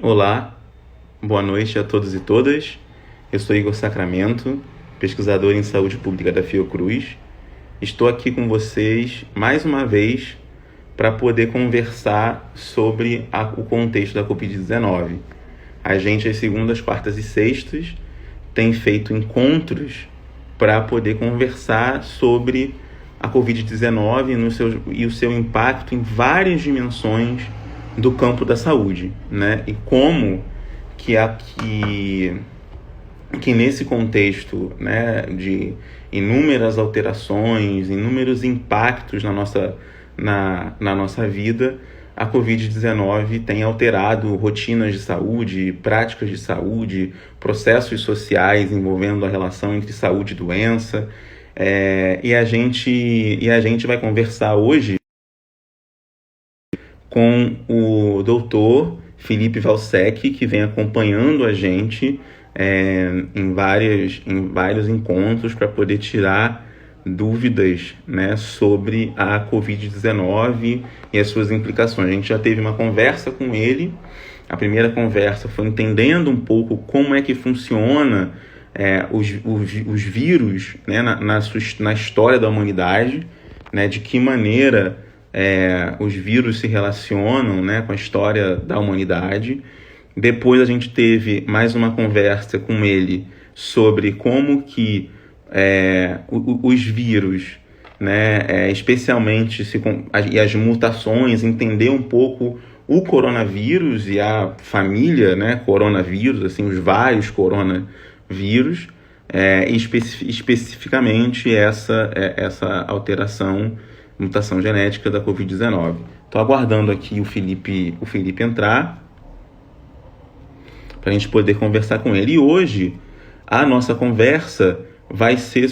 Olá, boa noite a todos e todas. Eu sou Igor Sacramento, pesquisador em saúde pública da Fiocruz. Estou aqui com vocês mais uma vez para poder conversar sobre o contexto da Covid-19. A gente, às segundas, quartas e sextas, tem feito encontros para poder conversar sobre a Covid-19 e o seu impacto em várias dimensões do campo da saúde, né? E como que nesse contexto, né, de inúmeras alterações, inúmeros impactos na nossa vida, a Covid-19 tem alterado rotinas de saúde, práticas de saúde, processos sociais envolvendo a relação entre saúde e doença. E a gente vai conversar hoje com o doutor Felipe Valsec, que vem acompanhando a gente em vários encontros para poder tirar dúvidas, né, sobre a Covid-19 e as suas implicações. A gente já teve uma conversa com ele. A primeira conversa foi entendendo um pouco como é que funciona os vírus, né, na história da humanidade, né, de que maneira os vírus se relacionam, né, com a história da humanidade. Depois a gente teve mais uma conversa com ele sobre como que os vírus, né, especialmente e as mutações, entender um pouco o coronavírus e a família, né, coronavírus, assim, os vários coronavírus, especificamente essa alteração, mutação genética da Covid-19. Estou aguardando aqui o Felipe entrar para a gente poder conversar com ele. E hoje a nossa conversa vai ser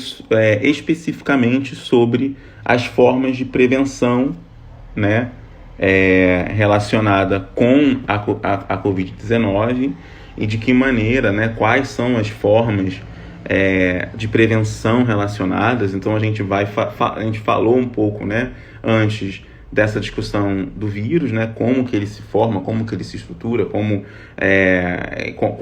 especificamente sobre as formas de prevenção, né, relacionada com a Covid-19 e de que maneira, né, quais são as formas de prevenção relacionadas. Então a gente a gente falou um pouco, né, antes dessa discussão do vírus, né, como que ele se forma, como que ele se estrutura, qual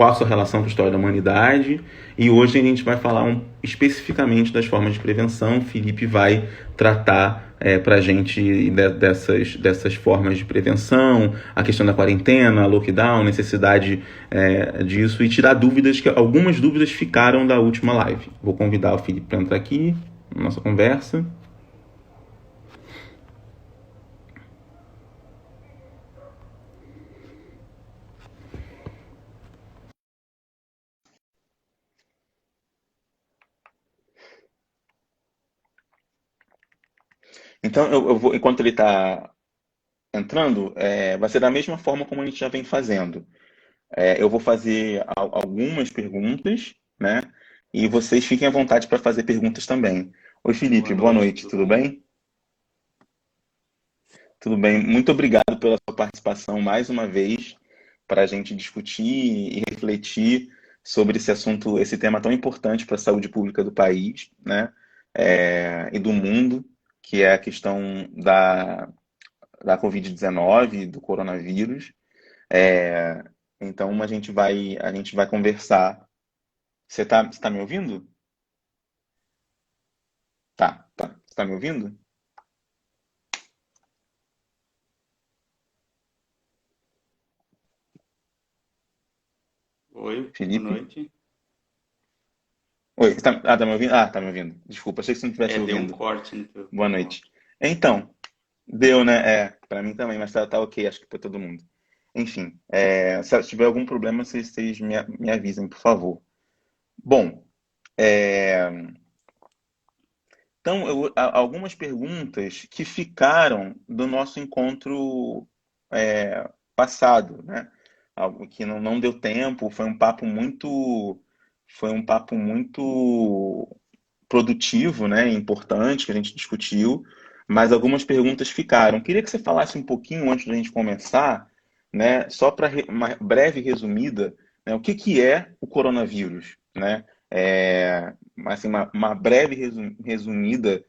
a sua relação com a história da humanidade. E hoje a gente vai falar especificamente das formas de prevenção. O Felipe vai tratar para a gente dessas formas de prevenção, a questão da quarentena, lockdown, necessidade disso, e tirar dúvidas, que algumas dúvidas ficaram da última live. Vou convidar o Felipe para entrar aqui na nossa conversa. Então, eu vou, enquanto ele está entrando, vai ser da mesma forma como a gente já vem fazendo. Eu vou fazer algumas perguntas, né? E vocês fiquem à vontade para fazer perguntas também. Oi, Boa Felipe, boa noite, noite, tudo tudo bom? bem? Tudo bem. Muito obrigado pela sua participação mais uma vez para a gente discutir e refletir sobre esse assunto, esse tema tão importante para a saúde pública do país, né? E do mundo, que é a questão da Covid-19, do coronavírus. É, então a gente vai conversar. Você tá me ouvindo? Tá, tá. Você tá me ouvindo? Oi, boa Felipe? noite. Oi, tá me ouvindo? Ah, tá me ouvindo. Desculpa, achei que você não estivesse Deu um ouvindo. corte no teu, Boa tua noite. voz. Então, deu, né? Pra mim também, mas tá ok, acho que pra todo mundo. Enfim, se tiver algum problema, vocês me avisem, por favor. Bom, é, então, algumas perguntas que ficaram do nosso encontro passado, né? Algo que não deu tempo, foi um papo muito produtivo, né? Importante que a gente discutiu, mas algumas perguntas ficaram. Queria que você falasse um pouquinho antes da gente começar, né? Só para uma breve resumida, né? O que que é o coronavírus, né? Assim, uma breve resumida,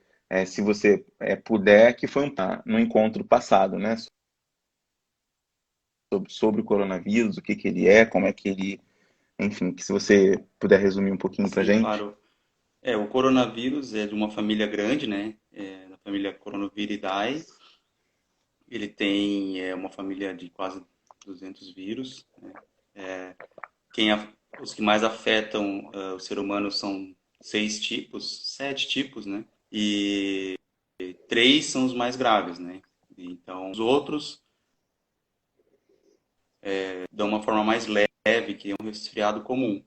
se você puder, que foi no encontro passado, né? sobre o coronavírus, o que que ele é, como é que ele, enfim, que se você puder resumir um pouquinho para Sim, gente. claro. O coronavírus é de uma família grande, né? Da família Coronaviridae. Ele tem uma família de quase 200 vírus, né? Os que mais afetam o ser humano são 6 tipos, 7 tipos, né? E 3 são os mais graves, né? Então, os outros dão uma forma mais leve, que é um resfriado comum.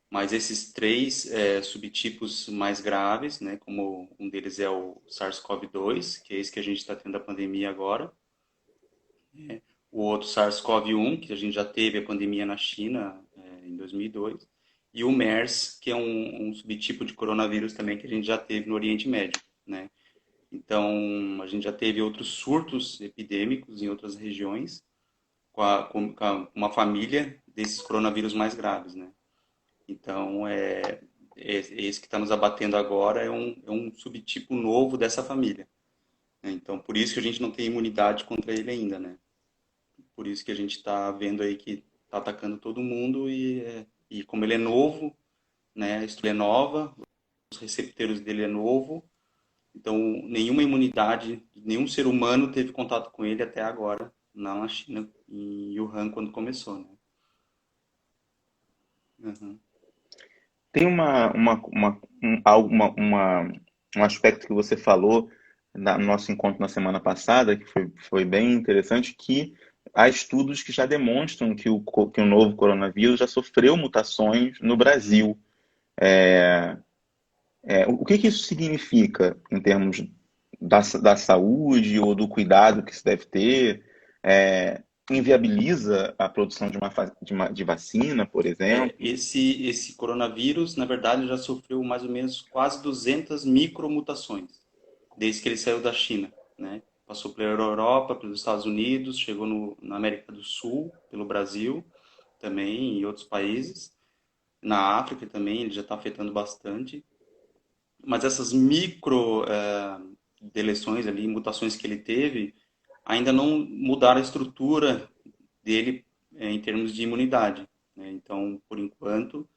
Mas esses 3 subtipos mais graves, né? Como um deles é o SARS-CoV-2, que é esse que a gente está tendo a pandemia agora. O outro SARS-CoV-1, que a gente já teve a pandemia na China em 2002, e o MERS, que é um subtipo de coronavírus também que a gente já teve no Oriente Médio, né? Então, a gente já teve outros surtos epidêmicos em outras regiões, com uma família desses coronavírus mais graves, né? Então, esse que está nos abatendo agora é um subtipo novo dessa família, né? Então, por isso que a gente não tem imunidade contra ele ainda, né? Por isso que a gente está vendo aí que está atacando todo mundo e como ele é novo, né, a estrutura é nova, os receptores dele é novo, então nenhuma imunidade, nenhum ser humano teve contato com ele até agora, na China, em Wuhan, quando começou, né? Uhum. Tem um aspecto que você falou no nosso encontro na semana passada, que foi bem interessante, que há estudos que já demonstram que o novo coronavírus já sofreu mutações no Brasil. O que que isso significa em termos da saúde ou do cuidado que se deve ter? Inviabiliza a produção de vacina, por exemplo? Esse coronavírus, na verdade, já sofreu mais ou menos quase 200 micromutações, desde que ele saiu da China, né? Passou pela Europa, pelos Estados Unidos, chegou na América do Sul, pelo Brasil também, e outros países. Na África também, ele já está afetando bastante. Mas essas micro deleções ali, mutações que ele teve, ainda não mudaram a estrutura dele em termos de imunidade, né? Então, por enquanto,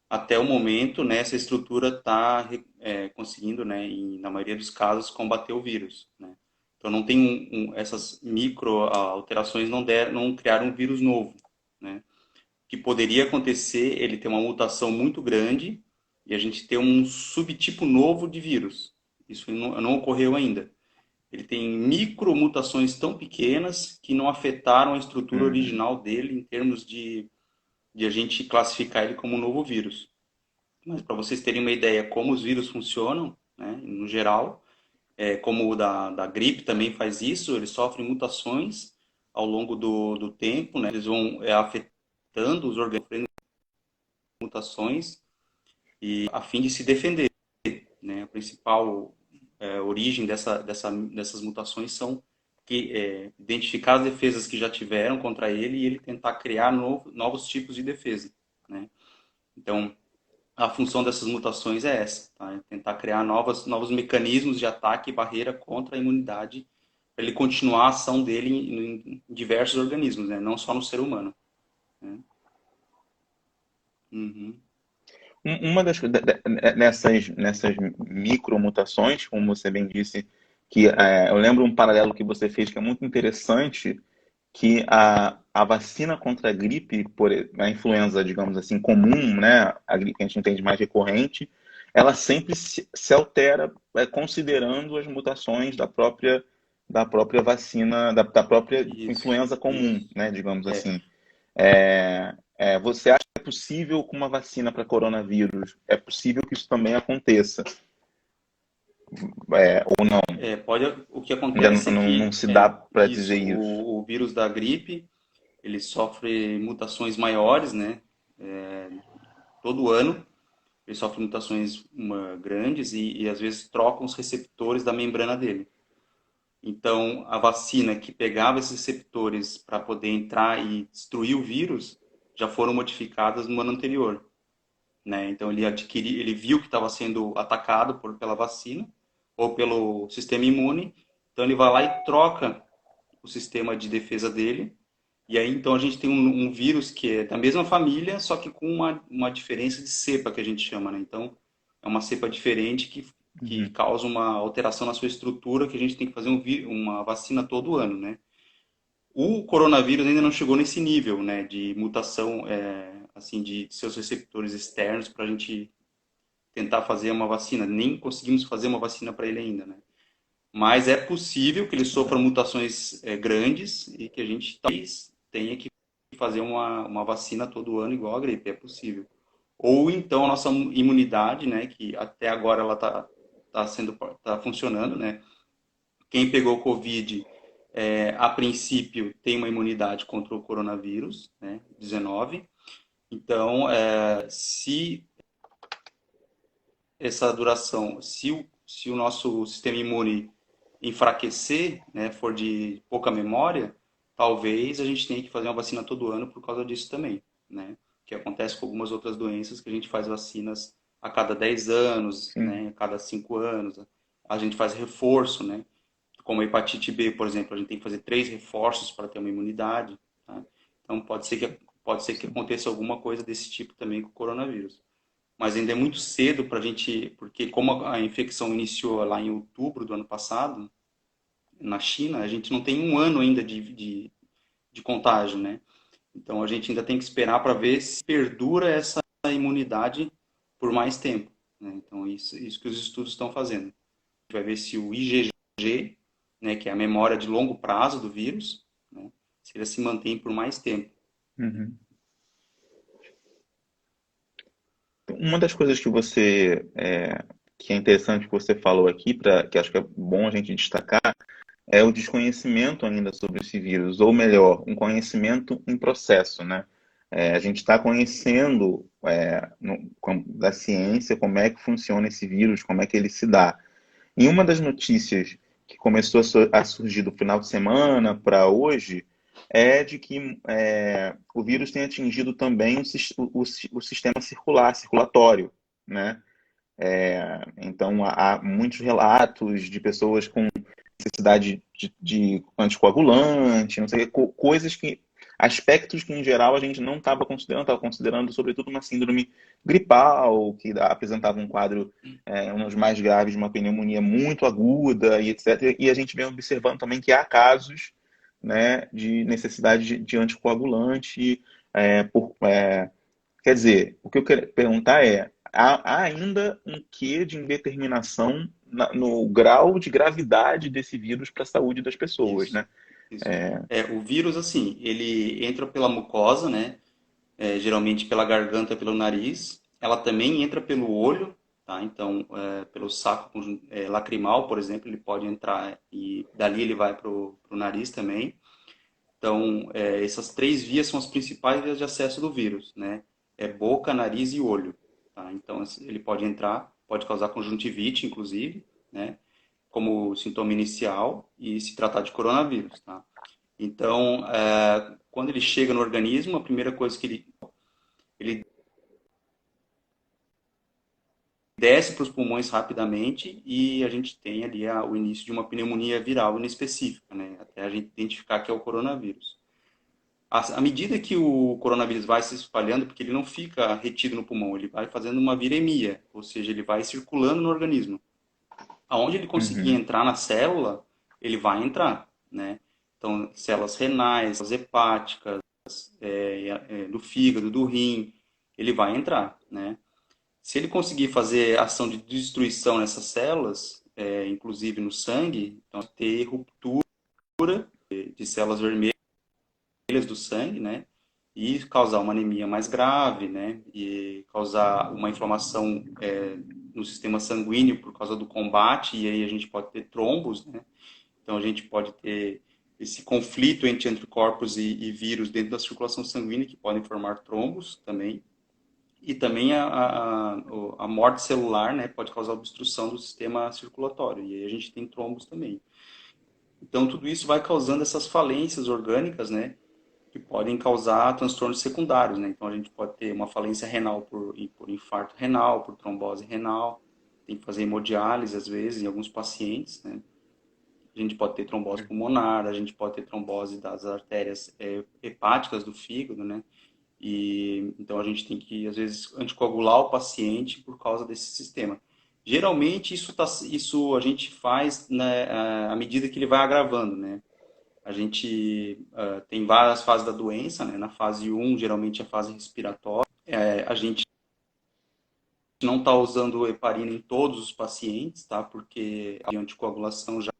até o momento, né, essa estrutura está conseguindo, né, na maioria dos casos, combater o vírus, né? Então, não tem essas micro alterações não criaram um vírus novo, né? O que poderia acontecer, ele ter uma mutação muito grande e a gente ter um subtipo novo de vírus. Isso não ocorreu ainda. Ele tem micromutações tão pequenas que não afetaram a estrutura Uhum. original dele em termos de a gente classificar ele como um novo vírus. Mas para vocês terem uma ideia como os vírus funcionam, né, no geral, como o da gripe também faz isso, eles sofrem mutações ao longo do tempo, né, eles vão afetando os organismos, mutações, e a fim de se defender, né? A principal origem dessas mutações são identificar as defesas que já tiveram contra ele e ele tentar criar novos tipos de defesa, né? Então, a função dessas mutações é essa, tá? É tentar criar novos mecanismos de ataque e barreira contra a imunidade para ele continuar a ação dele em diversos organismos, né? Não só no ser humano, né? Uhum. Uma nessas micromutações, como você bem disse, que eu lembro um paralelo que você fez que é muito interessante, que a vacina contra a gripe, a influenza, digamos assim, comum, né, a gripe que a gente entende mais recorrente, ela sempre se altera considerando as mutações da própria vacina, da própria Isso, influenza comum, isso. né, digamos É, assim. Você acha que é possível com uma vacina para coronavírus? É possível que isso também aconteça? Ou não? o que Ainda acontece é não que se dá para dizer isso, isso. o vírus da gripe, ele sofre mutações maiores, né? Todo ano ele sofre mutações grandes e às vezes trocam os receptores da membrana dele. Então, a vacina que pegava esses receptores para poder entrar e destruir o vírus já foram modificadas no ano anterior, né? Então ele viu que estava sendo atacado pela vacina ou pelo sistema imune, então ele vai lá e troca o sistema de defesa dele E aí, então, a gente tem um vírus que é da mesma família, só que com uma diferença de cepa, que a gente chama, né? Então, é uma cepa diferente que Uhum. causa uma alteração na sua estrutura, que a gente tem que fazer uma vacina todo ano, né? O coronavírus ainda não chegou nesse nível, né, de mutação, assim, de seus receptores externos para a gente tentar fazer uma vacina. Nem conseguimos fazer uma vacina para ele ainda, né? Mas é possível que ele sofra mutações grandes e que a gente talvez tenha que fazer uma vacina todo ano igual a gripe, é possível. Ou então a nossa imunidade, né, que até agora ela tá funcionando, né? Quem pegou Covid, a princípio, tem uma imunidade contra o coronavírus, né, 19. Então, se essa duração, se o nosso sistema imune enfraquecer, né, for de pouca memória, talvez a gente tenha que fazer uma vacina todo ano por causa disso também, né? Que acontece com algumas outras doenças que a gente faz vacinas a cada 10 anos, Sim. né, a cada 5 anos. A gente faz reforço, né? Como a hepatite B, por exemplo, a gente tem que fazer 3 reforços para ter uma imunidade, tá? Então pode ser que Sim. aconteça alguma coisa desse tipo também com o coronavírus. Mas ainda é muito cedo para a gente, porque como a infecção iniciou lá em outubro do ano passado, na China, a gente não tem um ano ainda de contágio, né? Então a gente ainda tem que esperar para ver se perdura essa imunidade por mais tempo, né? Então isso que os estudos estão fazendo. A gente vai ver se o IgG, né, que é a memória de longo prazo do vírus, né, se ele se mantém por mais tempo. Uhum. Uma das coisas que que é interessante que você falou aqui, que acho que é bom a gente destacar, é o desconhecimento ainda sobre esse vírus, ou melhor, um conhecimento em processo, né? A gente está conhecendo da ciência como é que funciona esse vírus, como é que ele se dá. E uma das notícias que começou a surgir do final de semana para hoje é de que o vírus tem atingido também o sistema circulatório, né? Então, há muitos relatos de pessoas com necessidade de anticoagulante, não sei, coisas que, aspectos que em geral a gente não estava considerando sobretudo uma síndrome gripal, que apresentava um quadro, um dos mais graves de uma pneumonia muito aguda e etc. E a gente vem observando também que há casos, né, de necessidade de anticoagulante, quer dizer, o que eu quero perguntar é, há ainda um quê de indeterminação no grau de gravidade desse vírus para a saúde das pessoas, Isso, né? isso. O vírus, assim, ele entra pela mucosa, né? Geralmente pela garganta, pelo nariz. Ela também entra pelo olho, tá? Então, pelo saco lacrimal, por exemplo, ele pode entrar e dali ele vai para o nariz também. Então, essas três vias são as principais vias de acesso do vírus, né? É boca, nariz e olho, tá? Então, ele pode entrar, pode causar conjuntivite, inclusive, né? Como sintoma inicial e se tratar de coronavírus, tá? Então, quando ele chega no organismo, a primeira coisa que ele desce para os pulmões rapidamente e a gente tem ali o início de uma pneumonia viral inespecífica, né? Até a gente identificar que é o coronavírus. À medida que o coronavírus vai se espalhando, porque ele não fica retido no pulmão, ele vai fazendo uma viremia, ou seja, ele vai circulando no organismo. Aonde ele conseguir Uhum, entrar na célula, ele vai entrar, né? Então, células renais, células hepáticas, do fígado, do rim, ele vai entrar, né? Se ele conseguir fazer ação de destruição nessas células, inclusive no sangue, então ter ruptura de células vermelhas do sangue, né? E causar uma anemia mais grave, né? E causar uma inflamação no sistema sanguíneo por causa do combate, e aí a gente pode ter trombos, né? Então a gente pode ter esse conflito entre anticorpos e vírus dentro da circulação sanguínea que podem formar trombos também. E também a morte celular, né, pode causar obstrução do sistema circulatório. E aí a gente tem trombos também. Então tudo isso vai causando essas falências orgânicas, né, que podem causar transtornos secundários, né? Então a gente pode ter uma falência renal por infarto renal, por trombose renal, tem que fazer hemodiálise às vezes em alguns pacientes, né? A gente pode ter trombose pulmonar, a gente pode ter trombose das artérias hepáticas do fígado, né? E então a gente tem que, às vezes, anticoagular o paciente por causa desse sistema. Geralmente isso a gente faz, né, à medida que ele vai agravando, né? A gente tem várias fases da doença, né? Na fase um geralmente é a fase respiratória. A gente não está usando heparina em todos os pacientes, tá? Porque a anticoagulação já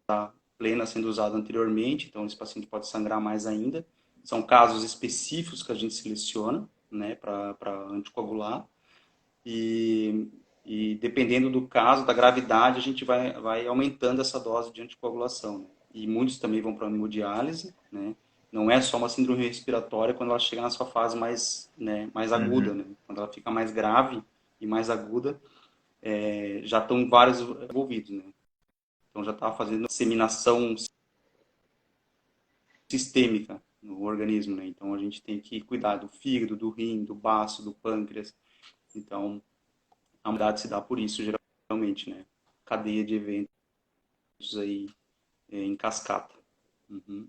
está plena sendo usada anteriormente, então esse paciente pode sangrar mais ainda. São casos específicos que a gente seleciona, né, para anticoagular. E dependendo do caso, da gravidade, a gente vai aumentando essa dose de anticoagulação, né? E muitos também vão para a hemodiálise, né? Não é só uma síndrome respiratória quando ela chega na sua fase mais, né, mais aguda, né? Quando ela fica mais grave e mais aguda, já estão vários envolvidos, né? Então já está fazendo disseminação sistêmica no organismo, né? Então a gente tem que cuidar do fígado, do rim, do baço, do pâncreas. Então a umidade se dá por isso, geralmente, né? Cadeia de eventos aí em cascata. Uhum.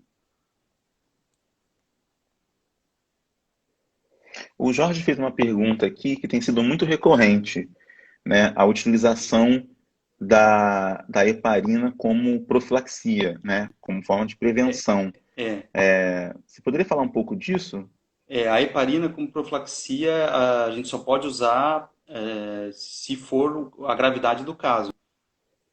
O Jorge fez uma pergunta aqui que tem sido muito recorrente, né? A utilização da heparina como profilaxia, né? Como forma de prevenção. É, Você poderia falar um pouco disso? a heparina como profilaxia a gente só pode usar se for a gravidade do caso.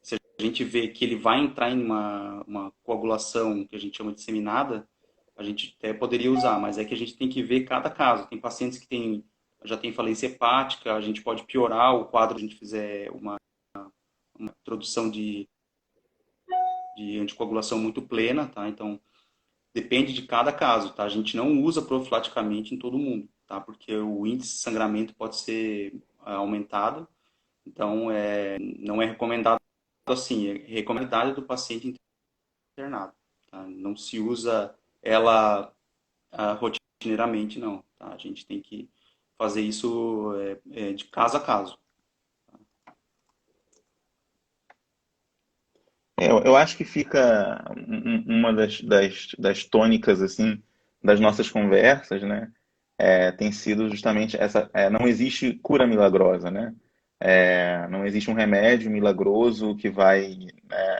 Se a gente vê que ele vai entrar em uma coagulação que a gente chama de disseminada, a gente até poderia usar, mas é que a gente tem que ver cada caso. Tem pacientes que já tem falência hepática, a gente pode piorar o quadro se a gente fizer uma introdução de anticoagulação muito plena, tá? Então, depende de cada caso, tá? A gente não usa profilaticamente em todo mundo, tá? Porque o índice de sangramento pode ser aumentado, então não é recomendado assim, é recomendado do paciente internado, tá? Não se usa ela rotineiramente, não, tá? A gente tem que fazer isso de caso a caso. Eu acho que fica uma das tônicas, assim, das nossas conversas, né? Tem sido justamente essa, não existe cura milagrosa, né? Não existe um remédio milagroso que vai,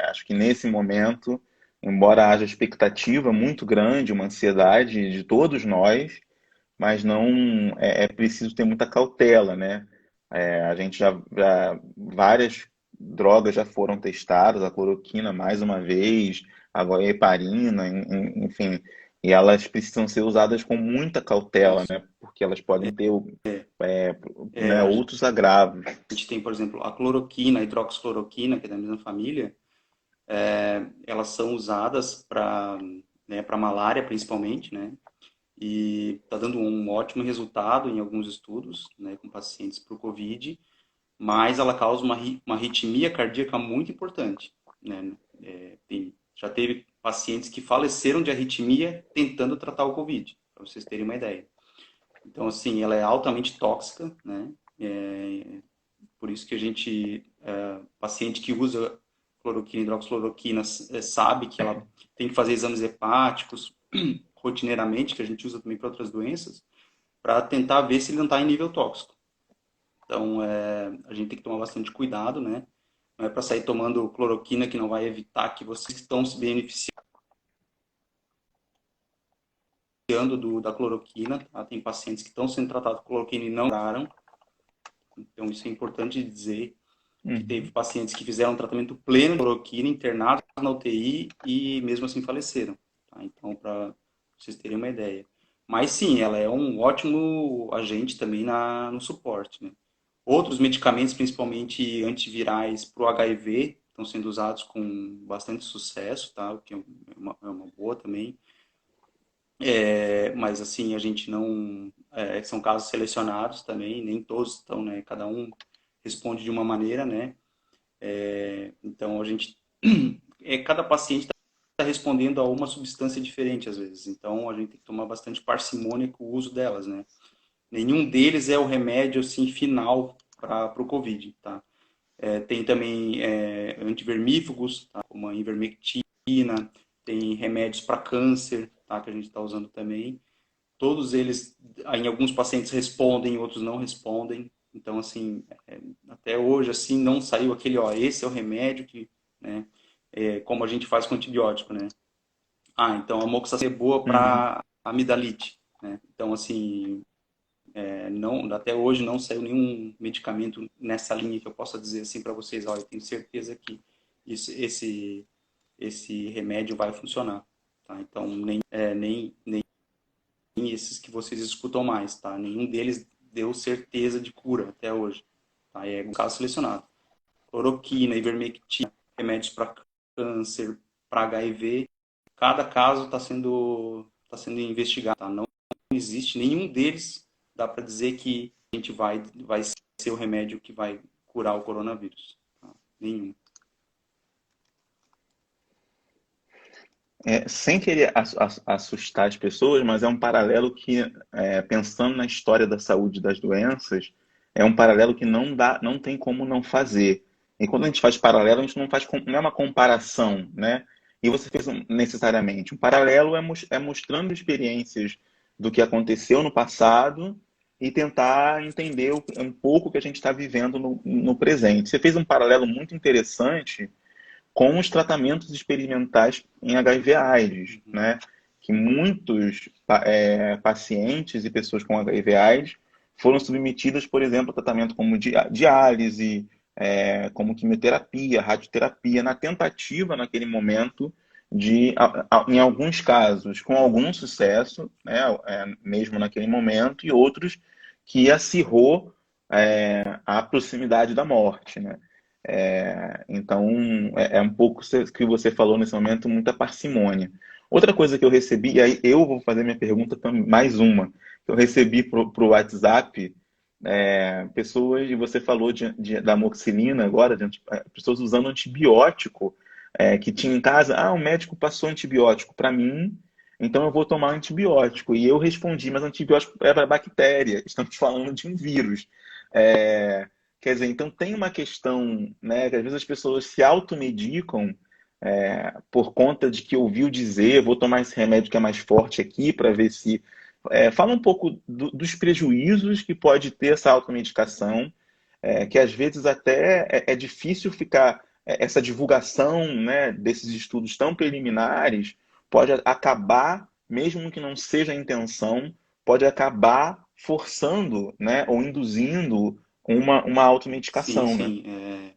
acho que nesse momento, embora haja expectativa muito grande, uma ansiedade de todos nós, mas não é preciso ter muita cautela, né? A gente já várias drogas já foram testadas, a cloroquina mais uma vez, agora a heparina, enfim, e elas precisam ser usadas com muita cautela, Isso. né? Porque elas podem ter A outros agravos. gente tem, por exemplo, a cloroquina, a hidroxicloroquina, que é da mesma família, elas são usadas para malária, principalmente, né? E está dando um ótimo resultado em alguns estudos, né, com pacientes para o COVID, mas ela causa uma arritmia cardíaca muito importante, né? Já teve pacientes que faleceram de arritmia tentando tratar o COVID, para vocês terem uma ideia. Então, assim, ela é altamente tóxica, né? Por isso que a gente, paciente que usa cloroquina, hidroxicloroquina, sabe que ela tem que fazer exames hepáticos rotineiramente, que a gente usa também para outras doenças, para tentar ver se ele não está em nível tóxico. Então, a gente tem que tomar bastante cuidado, né? Não é para sair tomando cloroquina que não vai evitar que vocês estão se beneficiando da cloroquina, tá? Tem pacientes que estão sendo tratados com cloroquina e não curaram. Então, isso é importante dizer que teve Uhum. pacientes que fizeram um tratamento pleno de cloroquina, internados na UTI e mesmo assim faleceram. Tá? Então, para vocês terem uma ideia. Mas sim, ela é um ótimo agente também no suporte, né? Outros medicamentos, principalmente antivirais para o HIV, estão sendo usados com bastante sucesso, tá? O que é uma boa também. Mas assim, a gente não. São casos selecionados também, nem todos estão, né? Cada um responde de uma maneira, né? Então a gente. Cada paciente está respondendo a uma substância diferente às vezes. Então a gente tem que tomar bastante parcimônia com o uso delas, né? Nenhum deles é o remédio assim final para o COVID, tá? Tem também antivermífugos, tá? Como a ivermectina, tem remédios para câncer, tá? Que a gente está usando também. Todos eles, em alguns pacientes respondem, outros não respondem. Então, assim, até hoje, assim, não saiu aquele, ó, esse é o remédio que, né, como a gente faz com antibiótico, né? Ah, então a amoxicilina é boa Uhum. para amidalite, né? Então, assim, não, até hoje não saiu nenhum medicamento nessa linha que eu possa dizer assim para vocês, olha, eu tenho certeza que esse remédio vai funcionar, tá? Então, nem esses que vocês escutam mais, tá? Nenhum deles deu certeza de cura até hoje, tá? É um caso selecionado. Cloroquina, ivermectina, remédios para câncer, para HIV, cada caso está sendo investigado, tá? Não existe nenhum deles, dá para dizer que a gente vai ser o remédio que vai curar o coronavírus, tá? Nenhum. Sem querer assustar as pessoas, mas é um paralelo que, pensando na história da saúde das doenças, é um paralelo que não dá, não tem como não fazer. E quando a gente faz paralelo, a gente não faz, não é uma comparação, né? E você fez necessariamente. Um paralelo é mostrando experiências do que aconteceu no passado e tentar entender um pouco o que a gente está vivendo no presente. Você fez um paralelo muito interessante com os tratamentos experimentais em HIV/AIDS, Uhum. né? Que muitos pacientes e pessoas com HIV/AIDS foram submetidas, por exemplo, a tratamento como diálise, como quimioterapia, radioterapia, na tentativa, naquele momento, de, em alguns casos, com algum sucesso, né, mesmo naquele momento, e outros que acirrou a proximidade da morte, né? Então, é um pouco que você falou nesse momento, muita parcimônia. Outra coisa que eu recebi, e aí eu vou fazer minha pergunta também, mais uma, que eu recebi para o WhatsApp, pessoas, e você falou da amoxicilina agora, pessoas usando antibiótico, que tinha em casa, o médico passou antibiótico para mim, então eu vou tomar antibiótico. E eu respondi, mas antibiótico é para bactéria, estamos falando de um vírus. É, Quer dizer, então tem uma questão, né, que às vezes as pessoas se automedicam por conta de que ouviu dizer, vou tomar esse remédio que é mais forte aqui para ver se. Fala um pouco dos prejuízos que pode ter essa automedicação, que às vezes até é difícil ficar. Essa divulgação, né, desses estudos tão preliminares pode acabar, mesmo que não seja a intenção, pode acabar forçando, né, ou induzindo uma Sim, automedicação, né? sim.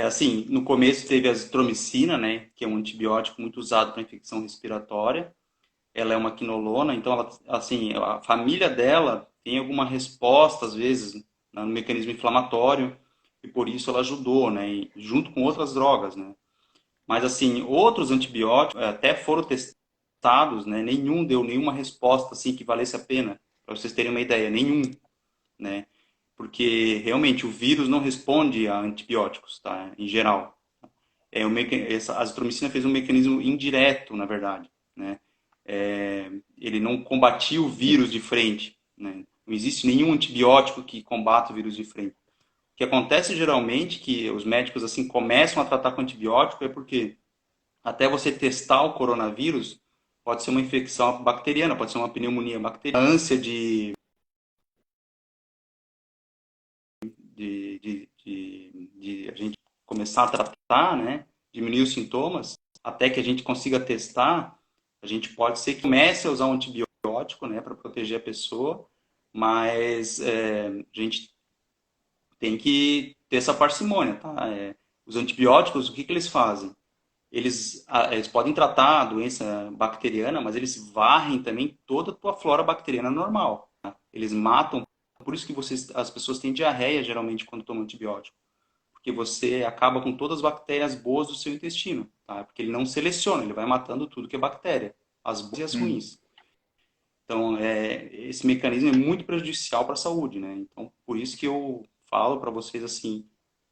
Assim, no começo teve a azitromicina, né, que é um antibiótico muito usado para infecção respiratória. Ela é uma quinolona, então ela, assim, a família dela tem alguma resposta às vezes, né, no mecanismo inflamatório e por isso ela ajudou, né, junto com outras drogas, né. Mas assim, outros antibióticos até foram testados, né, nenhum deu nenhuma resposta assim que valesse a pena, para vocês terem uma ideia, nenhum, né. Porque realmente o vírus não responde a antibióticos, tá, em geral. Essa azitromicina fez um mecanismo indireto, na verdade, né? Ele não combatia o vírus de frente, né? Não existe nenhum antibiótico que combata o vírus de frente. O que acontece geralmente que os médicos assim começam a tratar com antibiótico é porque até você testar o coronavírus pode ser uma infecção bacteriana, pode ser uma pneumonia bacteriana, a ânsia de a gente começar a tratar, né, diminuir os sintomas, até que a gente consiga testar, a gente pode ser que comece a usar um antibiótico, né, para proteger a pessoa, mas a gente tem que ter essa parcimônia, tá? Os antibióticos, o que que eles fazem? Eles podem tratar a doença bacteriana, mas eles varrem também toda a tua flora bacteriana normal. Tá? Eles matam, por isso que as pessoas têm diarreia geralmente quando tomam antibiótico, porque você acaba com todas as bactérias boas do seu intestino, tá? Porque ele não seleciona, ele vai matando tudo que é bactéria, as boas e as Hum. ruins. Então, esse mecanismo é muito prejudicial para a saúde, né? Então, por isso que eu falo para vocês assim,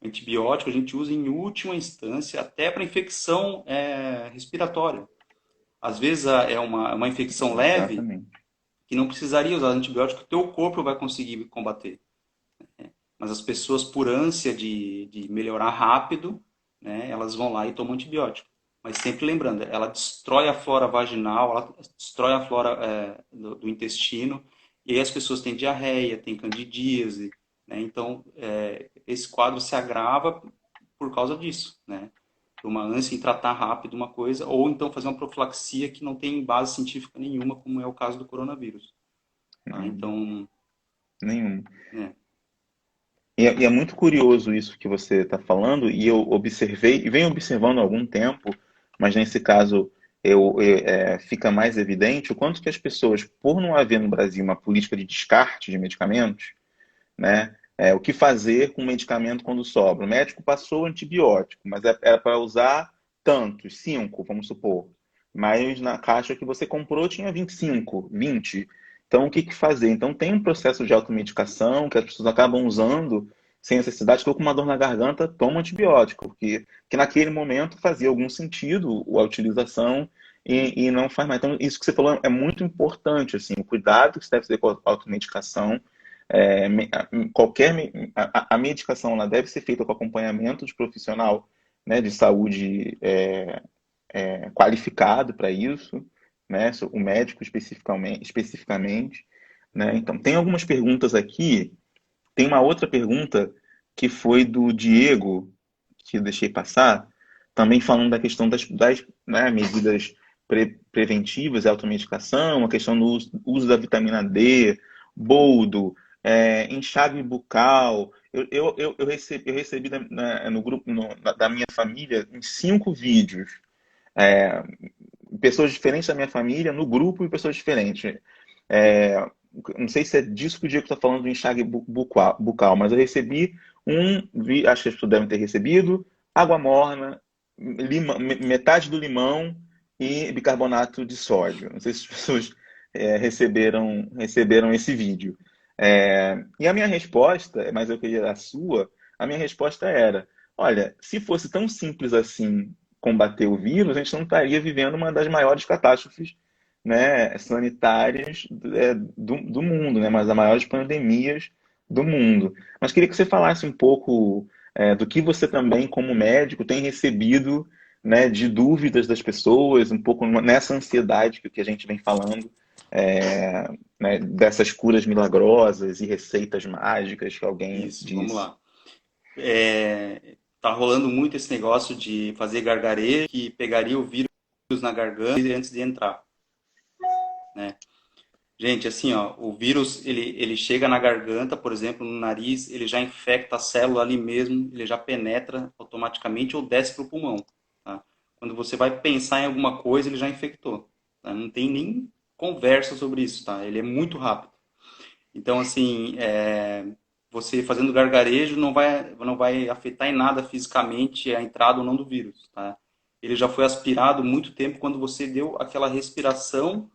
antibiótico a gente usa em última instância até para infecção respiratória. Às vezes é uma infecção leve Exatamente. que não precisaria usar antibiótico, que o teu corpo vai conseguir combater. Mas as pessoas, por ânsia de melhorar rápido, né, elas vão lá e tomam antibiótico. Mas sempre lembrando, ela destrói a flora vaginal, ela destrói a flora do intestino, e aí as pessoas têm diarreia, têm candidíase, né? Então, esse quadro se agrava por causa disso, né? Uma ânsia em tratar rápido uma coisa, ou então fazer uma profilaxia que não tem base científica nenhuma, como é o caso do coronavírus. Tá? Não, Então, nenhum. é, E é muito curioso isso que você está falando, e eu observei, e venho observando há algum tempo, mas nesse caso fica mais evidente o quanto que as pessoas, por não haver no Brasil uma política de descarte de medicamentos, né, o que fazer com o medicamento quando sobra? O médico passou o antibiótico, mas era para usar tantos, 5, vamos supor. Mas na caixa que você comprou tinha 25, 20. Então, o que que fazer? Então, tem um processo de automedicação que as pessoas acabam usando sem necessidade. Estou com uma dor na garganta, toma antibiótico, porque que naquele momento fazia algum sentido a utilização e não faz mais. Então, isso que você falou é muito importante, assim, o cuidado que se deve ter com a automedicação. A medicação ela deve ser feita com acompanhamento de profissional, né, de saúde qualificado para isso, né, o médico especificamente, né. Então, tem algumas perguntas aqui. Tem uma outra pergunta que foi do Diego, que eu deixei passar, também falando da questão das, né, medidas preventivas e automedicação, a questão do uso da vitamina D, boldo, enxágue bucal. Eu recebi no grupo da minha família em 5 vídeos. É, pessoas diferentes da minha família, no grupo e pessoas diferentes. É, não sei se é disso que o Diego está falando do enxágue bucal, mas eu recebi acho que as pessoas devem ter recebido, água morna, metade do limão e bicarbonato de sódio. Não sei se as pessoas receberam esse vídeo. E a minha resposta, mas eu queria a sua, a minha resposta era, olha, se fosse tão simples assim combater o vírus, a gente não estaria vivendo uma das maiores catástrofes, né, sanitárias do mundo, né, mas das maiores pandemias do mundo. Mas queria que você falasse um pouco do que você também, como médico, tem recebido, né, de dúvidas das pessoas, um pouco nessa ansiedade que a gente vem falando, né, dessas curas milagrosas e receitas mágicas que alguém isso, vamos diz. lá. Tá rolando muito esse negócio de fazer gargarejo, que pegaria o vírus na garganta antes de entrar, né? Gente, assim, ó, o vírus, ele chega na garganta, por exemplo, no nariz, ele já infecta a célula ali mesmo, ele já penetra automaticamente ou desce para o pulmão, tá? Quando você vai pensar em alguma coisa, ele já infectou, tá? Não tem nem conversa sobre isso, tá? Ele é muito rápido. Então, assim, você fazendo gargarejo não vai afetar em nada fisicamente a entrada ou não do vírus, tá? Ele já foi aspirado muito tempo quando você deu aquela respiração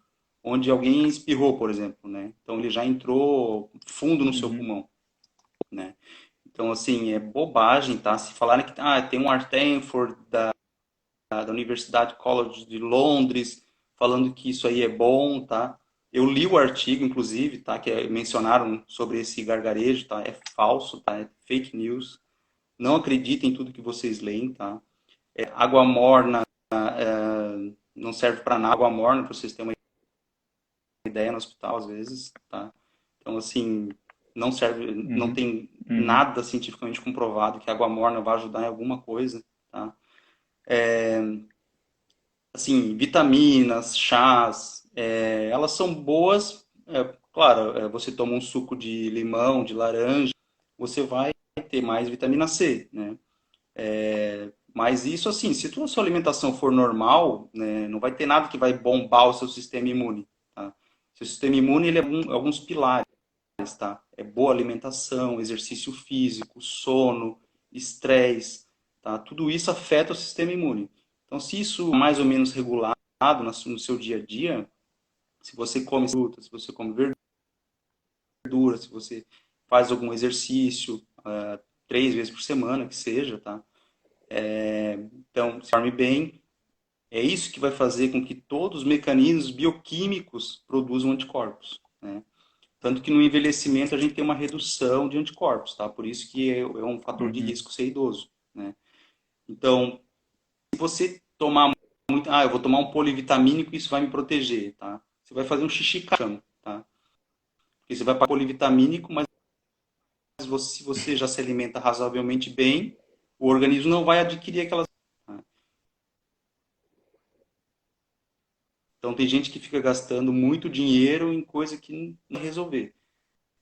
onde alguém espirrou, por exemplo, né? Então ele já entrou fundo no seu Uhum. pulmão, né? Então, assim, é bobagem, tá? Se falarem que tem um Stanford da Universidade College de Londres falando que isso aí é bom, tá? Eu li o artigo, inclusive, tá? Que mencionaram sobre esse gargarejo, tá? É falso, tá? É fake news. Não acreditem em tudo que vocês leem, tá? Água morna não serve para nada. Água morna, para vocês terem uma ideia, no hospital, às vezes, tá? Então, assim, não serve, não Uhum. tem Uhum. nada cientificamente comprovado que a água morna vai ajudar em alguma coisa, tá? Assim, vitaminas, chás, elas são boas, claro, você toma um suco de limão, de laranja, você vai ter mais vitamina C, né? Mas isso, assim, se a sua alimentação for normal, né, não vai ter nada que vai bombar o seu sistema imune, tá? Seu sistema imune, ele é alguns pilares, tá? É boa alimentação, exercício físico, sono, estresse, tá? Tudo isso afeta o sistema imune. Então, se isso é mais ou menos regulado no seu dia a dia, se você come fruta, se você come verdura, se você faz algum exercício, 3 vezes por semana, que seja, tá? Então, se dorme bem, é isso que vai fazer com que todos os mecanismos bioquímicos produzam anticorpos, né? Tanto que no envelhecimento a gente tem uma redução de anticorpos, tá? Por isso que é um fator de Uhum. risco ser idoso, né? Então, se você tomar muito, eu vou tomar um polivitamínico e isso vai me proteger, tá? Você vai fazer um xixi cachorro, tá? Porque você vai para polivitamínico, mas se você já se alimenta razoavelmente bem, o organismo não vai adquirir aquelas. Tá? Então tem gente que fica gastando muito dinheiro em coisa que não resolver.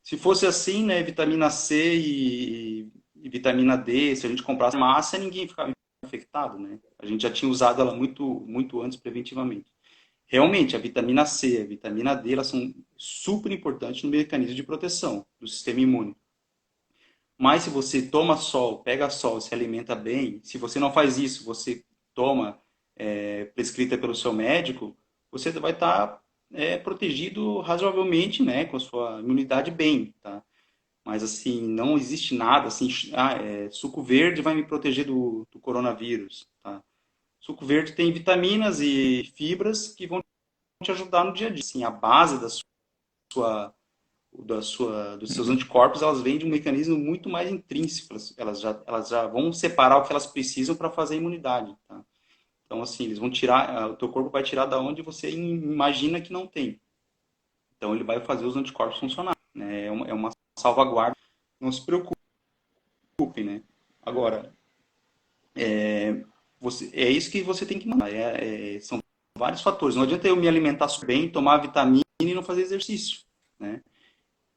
Se fosse assim, né, vitamina C e vitamina D, se a gente comprasse massa, ninguém ficava infectado, né? A gente já tinha usado ela muito antes preventivamente. Realmente, a vitamina C, a vitamina D, elas são super importantes no mecanismo de proteção do sistema imune. Mas se você toma sol, pega sol, se alimenta bem, se você não faz isso, você toma prescrita pelo seu médico, você vai estar protegido razoavelmente, né, com a sua imunidade bem, tá? Mas assim, não existe nada assim, suco verde vai me proteger do coronavírus, tá? Suco verde tem vitaminas e fibras que vão te ajudar no dia a dia. Assim, a base sua, dos seus Uhum. anticorpos, elas vêm de um mecanismo muito mais intrínseco. Elas já vão separar o que elas precisam para fazer a imunidade, tá? Então, assim, eles vão tirar, o teu corpo vai tirar da onde você imagina que não tem. Então, ele vai fazer os anticorpos funcionar, né? É uma salvaguarda. Não se preocupem, né? Agora, é isso que você tem que mandar. São vários fatores. Não adianta eu me alimentar super bem, tomar vitamina e não fazer exercício, né?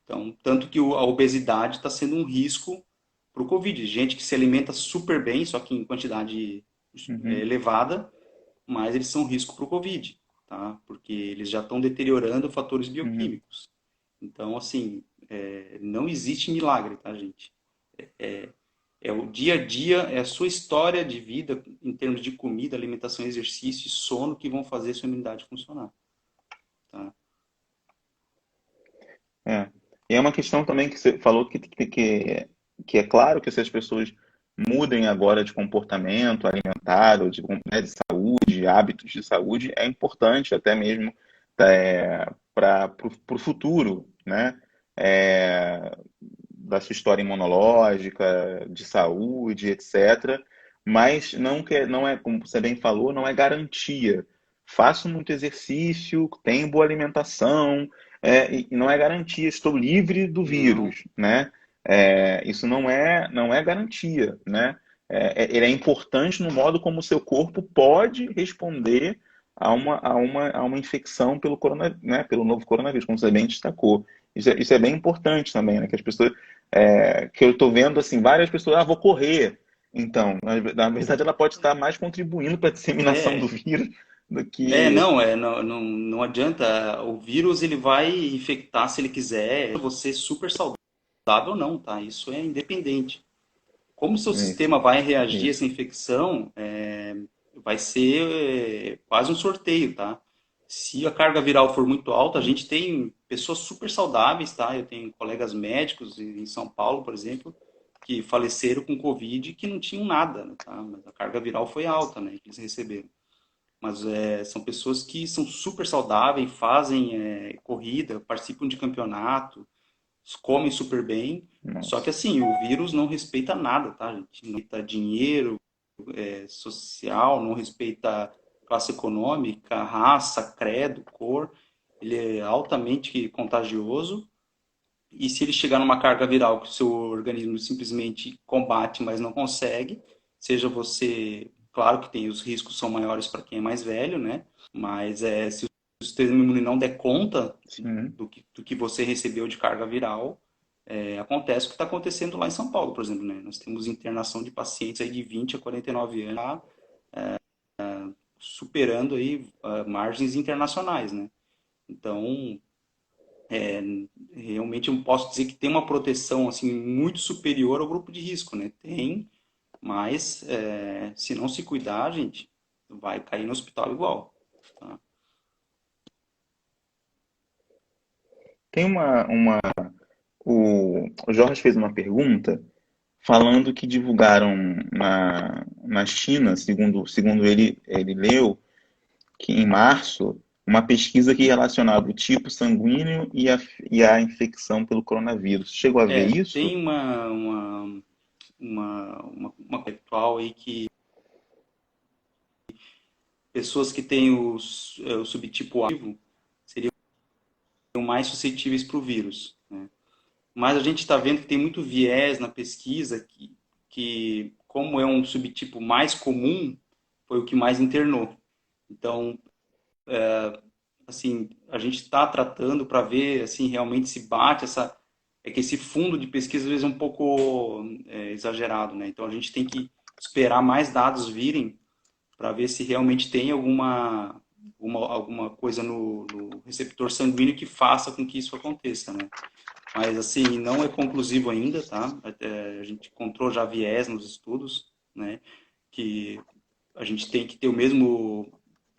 Então, tanto que a obesidade está sendo um risco para o Covid. Gente que se alimenta super bem, só que em quantidade Uhum. elevada, mas eles são um risco para o Covid, tá? Porque eles já estão deteriorando fatores Uhum. bioquímicos. Então, assim, não existe milagre, tá, gente? É o dia a dia, é a sua história de vida em termos de comida, alimentação, exercício e sono que vão fazer a sua imunidade funcionar, tá? É. E é uma questão também que você falou que é claro que se as pessoas mudem agora de comportamento alimentar ou de saúde, hábitos de saúde, é importante até mesmo para o futuro, né? É, da sua história imunológica, de saúde, etc. Mas não é, como você bem falou, não é garantia. Faço muito exercício, tenho boa alimentação, e não é garantia, estou livre do Não, vírus, né? Isso não é garantia, né? Ele é importante no modo como o seu corpo pode responder a uma infecção né, pelo novo coronavírus, como você bem destacou. Isso é bem importante também, né? Que as pessoas, que eu estou vendo assim, várias pessoas, vou correr. Então, na verdade, ela pode estar mais contribuindo para a disseminação do é, vírus do que. não adianta. O vírus ele vai infectar se ele quiser. Você super saudável não, tá? Isso é independente. Como o seu Isso, sistema vai reagir a isso. essa infecção, vai ser quase um sorteio, tá? Se a carga viral for muito alta, a gente tem pessoas super saudáveis, tá? Eu tenho colegas médicos em São Paulo, por exemplo, que faleceram com Covid e que não tinham nada, né, tá? Mas a carga viral foi alta, né? Que eles receberam. Mas são pessoas que são super saudáveis, fazem corrida, participam de campeonato, comem super bem. Só que Nossa. assim, o vírus não respeita nada, tá, gente? Não respeita dinheiro, social, não respeita classe econômica, raça, credo, cor. Ele é altamente contagioso. E se ele chegar numa carga viral que o seu organismo simplesmente combate, mas não consegue, seja você, claro que tem os riscos são maiores para quem é mais velho, né? Mas se o sistema imune não der conta Sim. do que você recebeu de carga viral, acontece o que está acontecendo lá em São Paulo, por exemplo, né? Nós temos internação de pacientes aí de 20 a 49 anos, superando aí margens internacionais, né? Então, realmente eu posso dizer que tem uma proteção assim muito superior ao grupo de risco, né? Tem, mas se não se cuidar, gente, vai cair no hospital igual, tá? Tem o Jorge fez uma pergunta falando que divulgaram na China, segundo ele leu, que em março uma pesquisa que relacionava o tipo sanguíneo e a infecção pelo coronavírus. Chegou a ver isso? Tem uma percentual aí que pessoas que têm o subtipo ativo seriam mais suscetíveis para o vírus, né? Mas a gente está vendo que tem muito viés na pesquisa que, como é um subtipo mais comum, foi o que mais internou. Então, assim, a gente está tratando para ver, assim, realmente se bate essa... É que esse fundo de pesquisa, às vezes, é um pouco exagerado, né? Então, a gente tem que esperar mais dados virem para ver se realmente tem alguma coisa no receptor sanguíneo que faça com que isso aconteça, né? Mas, assim, não é conclusivo ainda, tá? A gente encontrou já viés nos estudos, né? Que a gente tem que ter o mesmo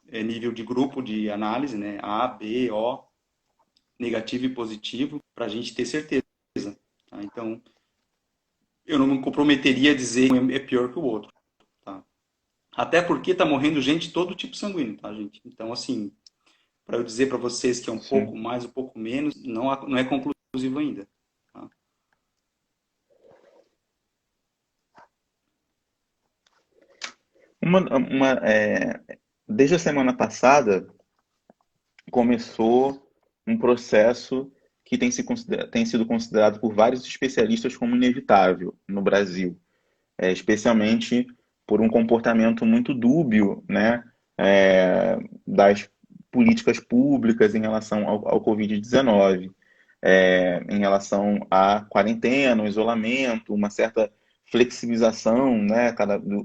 nível de grupo de análise, né? A, B, O, negativo e positivo, para a gente ter certeza, tá? Então, eu não me comprometeria a dizer que um é pior que o outro, tá? Até porque tá morrendo gente de todo tipo sanguíneo, tá, gente? Então, assim, para eu dizer para vocês que é um pouco Sim. mais, um pouco menos, não é conclusivo ainda, tá? Uma, uma, é, Desde a semana passada, começou um processo que tem sido considerado por vários especialistas como inevitável no Brasil, especialmente por um comportamento muito dúbio, né, das políticas públicas em relação ao Covid-19, em relação à quarentena, ao isolamento, uma certa flexibilização, né,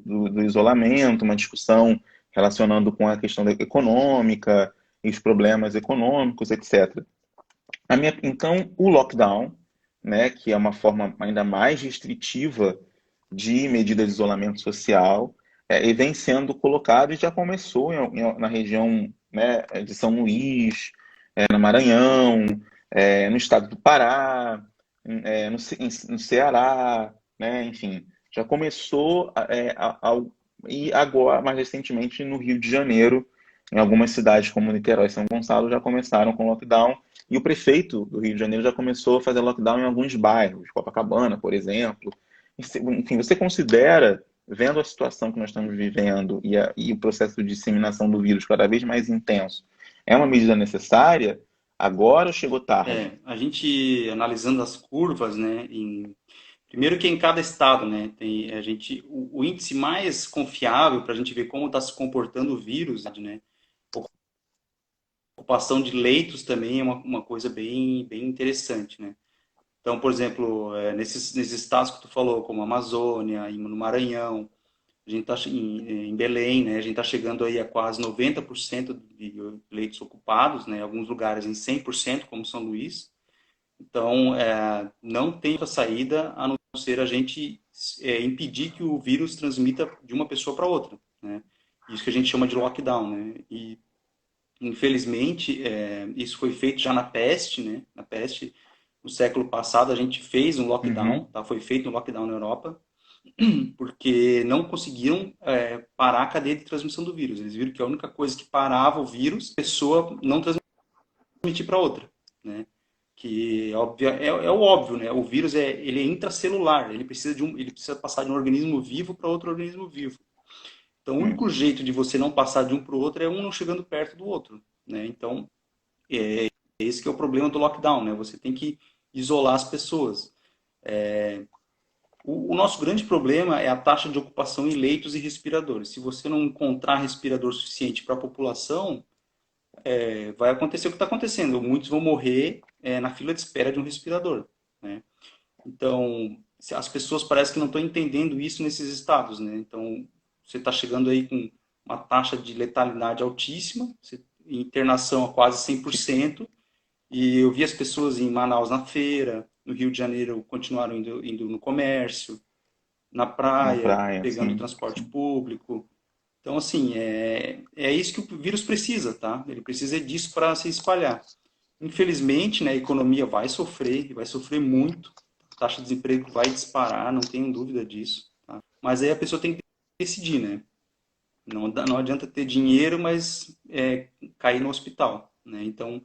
do isolamento, uma discussão relacionando com a questão econômica e os problemas econômicos, etc. Então, o lockdown, né, que é uma forma ainda mais restritiva de medida de isolamento social, e vem sendo colocado e já começou na região, né, de São Luís, no Maranhão, no estado do Pará, no Ceará, né, enfim, já começou e agora, mais recentemente, no Rio de Janeiro, em algumas cidades como Niterói e São Gonçalo já começaram com lockdown, e o prefeito do Rio de Janeiro já começou a fazer lockdown em alguns bairros, Copacabana, por exemplo. Enfim, você considera, vendo a situação que nós estamos vivendo e o processo de disseminação do vírus cada vez mais intenso, é uma medida necessária? Agora ou chegou tarde? A gente analisando as curvas, né, primeiro que em cada estado, né, tem o índice mais confiável para a gente ver como está se comportando o vírus, né, ocupação de leitos também é uma coisa bem interessante, né. Então, por exemplo, nesses estados que tu falou, como Amazônia, no Maranhão, a gente está em Belém, né, a gente está chegando aí a quase 90% de leitos ocupados, né, em alguns lugares em 100%, como São Luís. Então, não tem outra saída a não ser a gente impedir que o vírus transmita de uma pessoa para outra, né? Isso que a gente chama de lockdown, né? E, infelizmente, isso foi feito já na peste, né? Na peste, no século passado, a gente fez um lockdown, Uhum. tá? Foi feito um lockdown na Europa, porque não conseguiram parar a cadeia de transmissão do vírus. Eles viram que a única coisa que parava o vírus, a pessoa não transmitir para outra, né? Que é o óbvio, né? O vírus ele é intracelular, ele precisa passar de um organismo vivo para outro organismo vivo. Então, o Sim. único jeito de você não passar de um para o outro é um não chegando perto do outro, né? Então, esse que é o problema do lockdown, né? Você tem que isolar as pessoas. O nosso grande problema é a taxa de ocupação em leitos e respiradores. Se você não encontrar respirador suficiente para a população, vai acontecer o que está acontecendo. Muitos vão morrer na fila de espera de um respirador, né? Então, as pessoas parecem que não estão entendendo isso nesses estados, né? Então, você está chegando aí com uma taxa de letalidade altíssima, internação a quase 100%, e eu vi as pessoas em Manaus na feira, no Rio de Janeiro continuaram indo no comércio, na Na praia, praia, pegando sim, transporte sim. público. Então, assim, é isso que o vírus precisa, tá? Ele precisa disso para se espalhar. Infelizmente, né, a economia vai sofrer, e vai sofrer muito. A taxa de desemprego vai disparar, não tenho dúvida disso. Tá? Mas aí a pessoa tem que decidir, né? Não adianta ter dinheiro, mas cair no hospital, né? Então,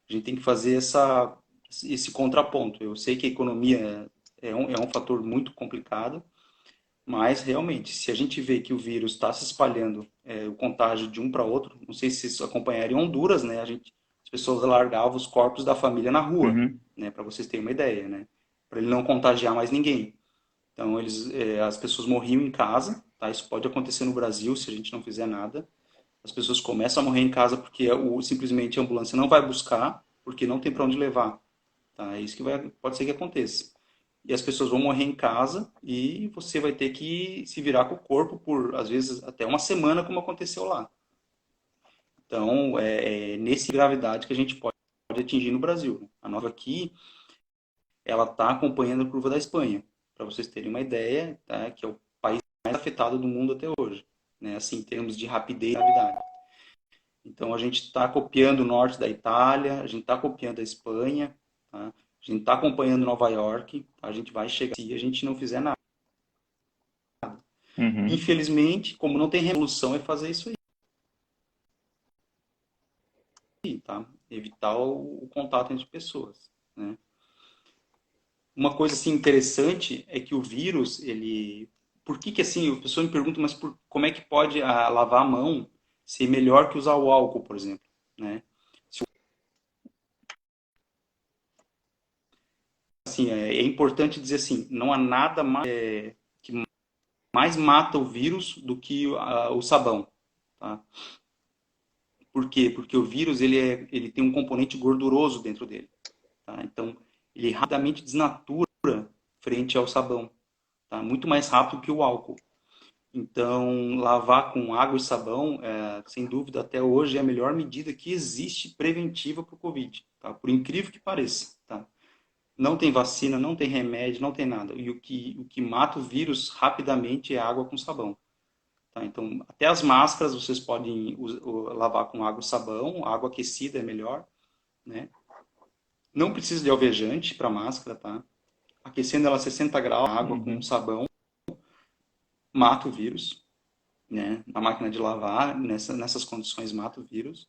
a gente tem que fazer esse contraponto. Eu sei que a economia é um fator muito complicado, mas realmente, se a gente vê que o vírus está se espalhando, o contágio de um para outro, não sei se vocês acompanharam em Honduras, né? As pessoas largavam os corpos da família na rua, Uhum. né? Para vocês terem uma ideia, né? Para ele não contagiar mais ninguém. Então, as pessoas morriam em casa, tá? Isso pode acontecer no Brasil se a gente não fizer nada. As pessoas começam a morrer em casa porque simplesmente a ambulância não vai buscar, porque não tem para onde levar, tá? É isso que pode ser que aconteça. E as pessoas vão morrer em casa e você vai ter que se virar com o corpo por, às vezes, até uma semana, como aconteceu lá. Então, nesse gravidade que a gente pode atingir no Brasil. A nova aqui, ela está acompanhando a curva da Espanha. Para vocês terem uma ideia, tá? Que é o país mais afetado do mundo até hoje, né? Assim, em termos de rapidez e gravidade. Então, a gente está copiando o norte da Itália, a gente está copiando a Espanha, tá? A gente está acompanhando Nova York, tá? A gente vai chegar se a gente não fizer nada. Uhum. Infelizmente, como não tem resolução, é fazer isso aí, tá? Evitar o contato entre pessoas, né? Uma coisa assim interessante é que o vírus, por que assim, a pessoa me pergunta, mas como é que pode lavar a mão ser melhor que usar o álcool, por exemplo, né? Assim, é importante dizer assim, não há nada que mais mata o vírus do que o sabão, tá? Por quê? Porque o vírus ele tem um componente gorduroso dentro dele, tá? Então, ele rapidamente desnatura frente ao sabão, tá? Muito mais rápido que o álcool. Então, lavar com água e sabão, sem dúvida, até hoje é a melhor medida que existe preventiva para o Covid, tá? Por incrível que pareça, tá? Não tem vacina, não tem remédio, não tem nada. E o que mata o vírus rapidamente é água com sabão, tá? Então, até as máscaras vocês podem lavar com água e sabão, água aquecida é melhor, né? Não precisa de alvejante para máscara, tá? Aquecendo ela a 60 graus, água com Uhum. sabão, mata o vírus, né? Na máquina de lavar, nessas condições mata o vírus.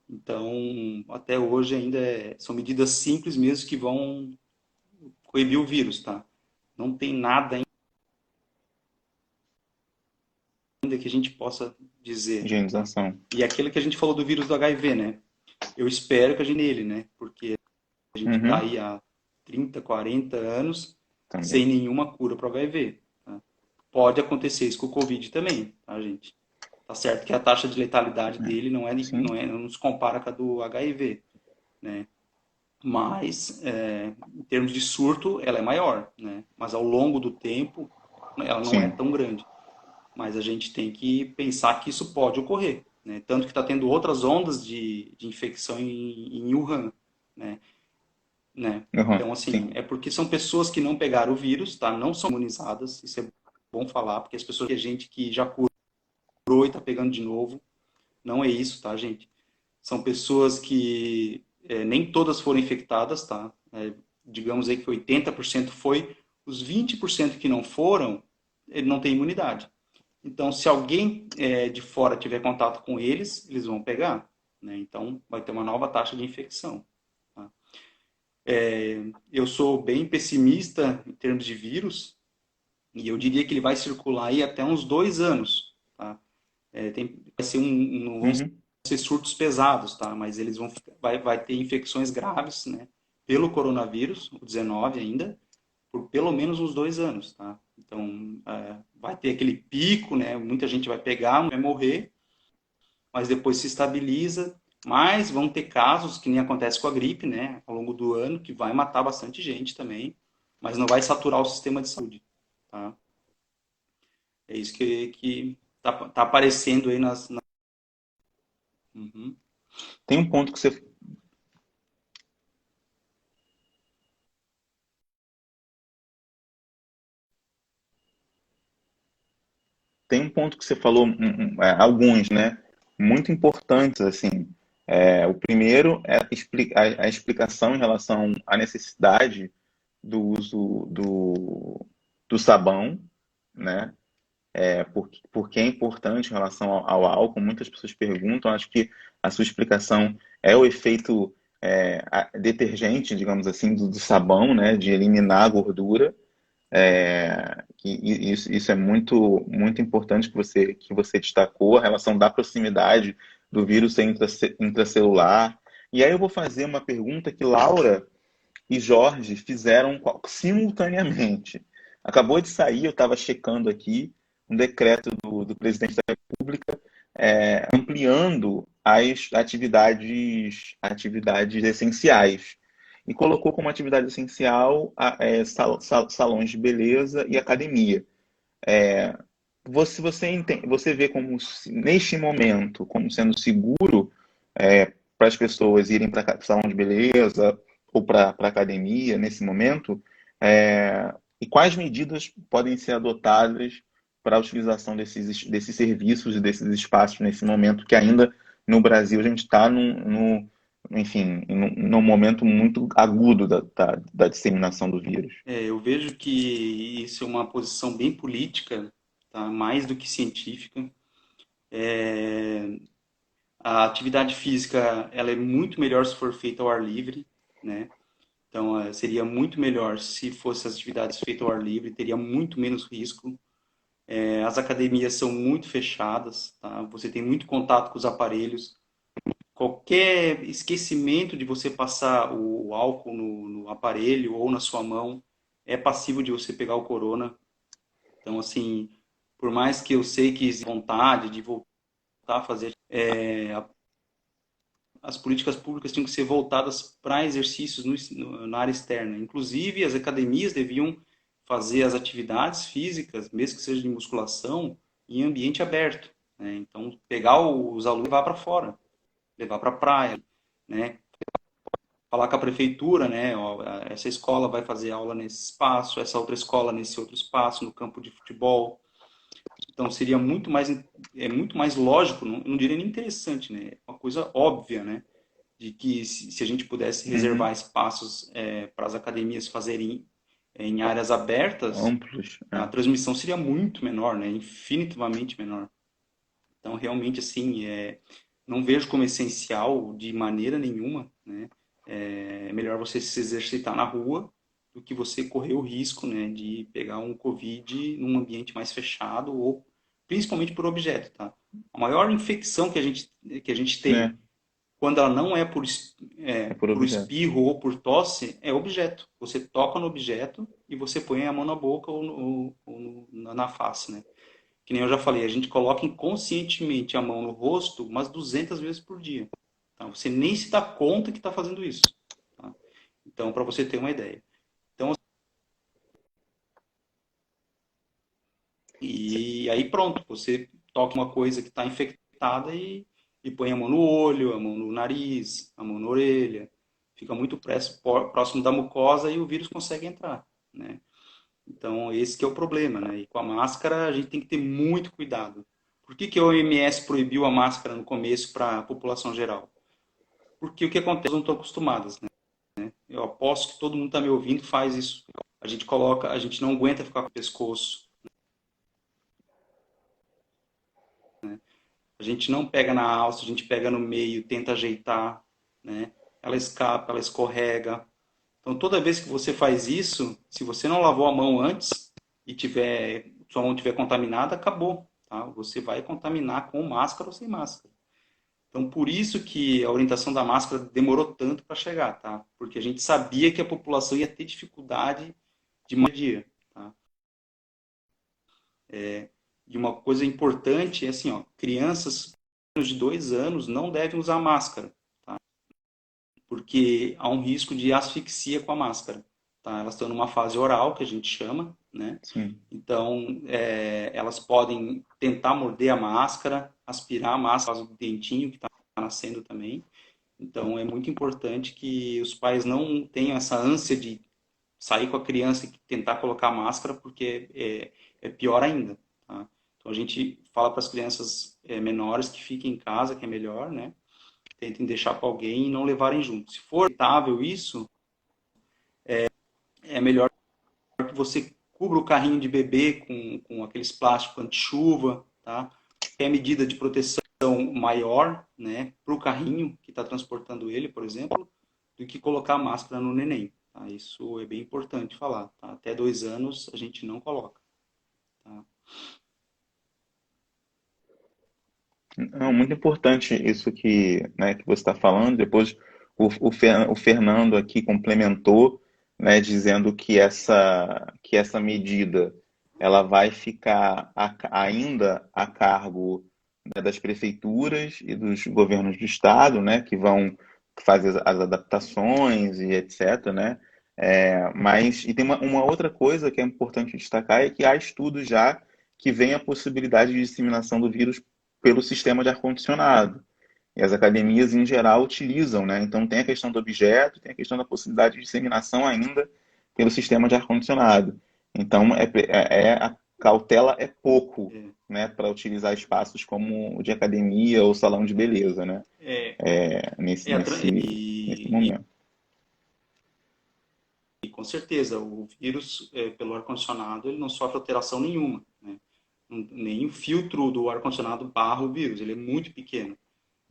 Então, até hoje ainda são medidas simples mesmo que vão coibir o vírus, tá? Não tem nada ainda que a gente possa dizer, tá? Higienização E aquilo que a gente falou do vírus do HIV, né? Eu espero que a gente nele, né? Porque a gente está Uhum. aí há 30, 40 anos sem Também. nenhuma cura para o HIV, tá? Pode acontecer isso com o Covid também, tá, gente? Tá certo que a taxa de letalidade É. dele Sim, não se compara com a do HIV, né? Mas, em termos de surto, ela é maior, né? Mas ao longo do tempo, ela não é sim, tão grande. Mas a gente tem que pensar que isso pode ocorrer, né? Tanto que está tendo outras ondas de infecção em Wuhan, né? uhum, Então, assim, sim, é porque são pessoas que não pegaram o vírus, tá? Não são imunizadas, isso é bom falar, porque as pessoas que a gente que já curou e está pegando de novo, não é isso, tá, gente? São pessoas que nem todas foram infectadas, tá? Digamos aí que 80% foi, os 20% que não foram, ele não tem imunidade. Então, se alguém de fora tiver contato com eles, eles vão pegar, né? Então, vai ter uma nova taxa de infecção, tá? Eu sou bem pessimista em termos de vírus, e eu diria que ele vai circular aí até uns 2 anos, tá? Vai ser não vão uhum, ser surtos pesados, tá? Mas eles vai ter infecções graves, né? Pelo coronavírus, o 19 ainda, por pelo menos uns 2 anos, tá? Então, vai ter aquele pico, né? Muita gente vai pegar, vai morrer, mas depois se estabiliza. Mas vão ter casos, que nem acontece com a gripe, né? Ao longo do ano, que vai matar bastante gente também, mas não vai saturar o sistema de saúde, tá? É isso que tá aparecendo aí Uhum. tem um ponto que você tem um ponto que você falou, alguns, né, muito importantes, assim. O primeiro é a explicação em relação à necessidade do uso do sabão, né? por que é importante em relação ao álcool. Muitas pessoas perguntam, acho que a sua explicação é o efeito detergente, digamos assim, do sabão, né, de eliminar a gordura. Isso é muito, muito importante que você destacou, a relação da proximidade do vírus ser intracelular. E aí eu vou fazer uma pergunta que Laura e Jorge fizeram simultaneamente. Acabou de sair, eu estava checando aqui, um decreto do presidente da República ampliando as atividades essenciais. E colocou como atividade essencial salões de beleza e academia. Você vê como, neste momento, como sendo seguro para as pessoas irem para salão de beleza ou para academia nesse momento? E quais medidas podem ser adotadas para a utilização desses serviços e desses espaços nesse momento que ainda no Brasil a gente está enfim, num momento muito agudo da disseminação do vírus? Eu vejo que isso é uma posição bem política, tá? Mais do que científica. A atividade física, ela é muito melhor se for feita ao ar livre, né? Então, seria muito melhor se fosse as atividades feitas ao ar livre, teria muito menos risco. As academias são muito fechadas, tá? Você tem muito contato com os aparelhos. Qualquer esquecimento de você passar o álcool no aparelho ou na sua mão é passível de você pegar o corona. Então, assim, por mais que eu sei que existe vontade de voltar a fazer, as políticas públicas tinham que ser voltadas para exercícios na área externa. Inclusive, as academias deviam fazer as atividades físicas, mesmo que seja de musculação, em ambiente aberto, né? Então, pegar os alunos e levar para fora, levar para a praia, né? Falar com a prefeitura, né? Ó, essa escola vai fazer aula nesse espaço, essa outra escola nesse outro espaço, no campo de futebol. Então, seria muito mais lógico, não diria nem interessante, né? Uma coisa óbvia, né? De que se a gente pudesse reservar Uhum. espaços para as academias fazerem em áreas abertas, Amplos. a transmissão seria muito menor, né? Infinitamente menor. Então, realmente, assim, não vejo como essencial de maneira nenhuma, né? É melhor você se exercitar na rua do que você correr o risco, né, de pegar um Covid num ambiente mais fechado ou principalmente por objeto, tá? A maior infecção que a gente É, tem quando ela não é é por por objeto. espirro ou por tosse, é objeto. Você toca no objeto e você põe a mão na boca ou na face, né? Que nem eu já falei, a gente coloca inconscientemente a mão no rosto umas 200 vezes por dia. Tá? Você nem se dá conta que está fazendo isso. Tá? Então, para você ter uma ideia. Então, e aí pronto, você toca uma coisa que está infectada e põe a mão no olho, a mão no nariz, a mão na orelha. Fica muito próximo da mucosa e o vírus consegue entrar, né? Então, esse que é o problema, né? E com a máscara, a gente tem que ter muito cuidado. Por que que a OMS proibiu a máscara no começo para a população geral? Porque o que acontece? Elas não estão acostumadas, né? Eu aposto que todo mundo está me ouvindo faz isso. A gente não aguenta ficar com o pescoço. A gente não pega na alça, a gente pega no meio, tenta ajeitar, né? Ela escapa, ela escorrega. Então, toda vez que você faz isso, se você não lavou a mão antes e sua mão estiver contaminada, acabou, tá? Você vai contaminar com máscara ou sem máscara. Então, por isso que a orientação da máscara demorou tanto para chegar, tá? Porque a gente sabia que a população ia ter dificuldade de dia, tá? E uma coisa importante é assim, ó, crianças de 2 anos não devem usar máscara, porque há um risco de asfixia com a máscara. Tá? Elas estão numa fase oral, que a gente chama, né? Sim. Então, elas podem tentar morder a máscara, aspirar a máscara por causa do dentinho que está nascendo também. Então, é muito importante que os pais não tenham essa ânsia de sair com a criança e tentar colocar a máscara, porque é pior ainda. Tá? Então, a gente fala para as crianças menores que fiquem em casa, que é melhor, né? Tentem deixar com alguém e não levarem junto. Se for evitável isso, é melhor que você cubra o carrinho de bebê com aqueles plásticos anti-chuva, tá? Quer medida de proteção maior, né, para o carrinho que está transportando ele, por exemplo, do que colocar a máscara no neném. Tá? Isso é bem importante falar. Tá? Até 2 anos a gente não coloca. Tá? Não, muito importante isso né, que você está falando. Depois o Fernando aqui complementou, né, dizendo que essa medida ela vai ficar ainda a cargo, né, das prefeituras e dos governos do estado, né, que vão fazer as adaptações e etc, né? Mas e tem uma outra coisa que é importante destacar é que há estudos já que veem a possibilidade de disseminação do vírus pelo sistema de ar-condicionado. E as academias, em geral, utilizam, né? Então, tem a questão do objeto, tem a questão da possibilidade de disseminação ainda pelo sistema de ar-condicionado. Então, a cautela é pouco, É, né, para utilizar espaços como o de academia ou salão de beleza, né? é, Nesse, é a nesse momento. e com certeza o vírus, pelo ar-condicionado, ele não sofre alteração nenhuma. Né? Nem o filtro do ar-condicionado barra o vírus, ele é muito pequeno.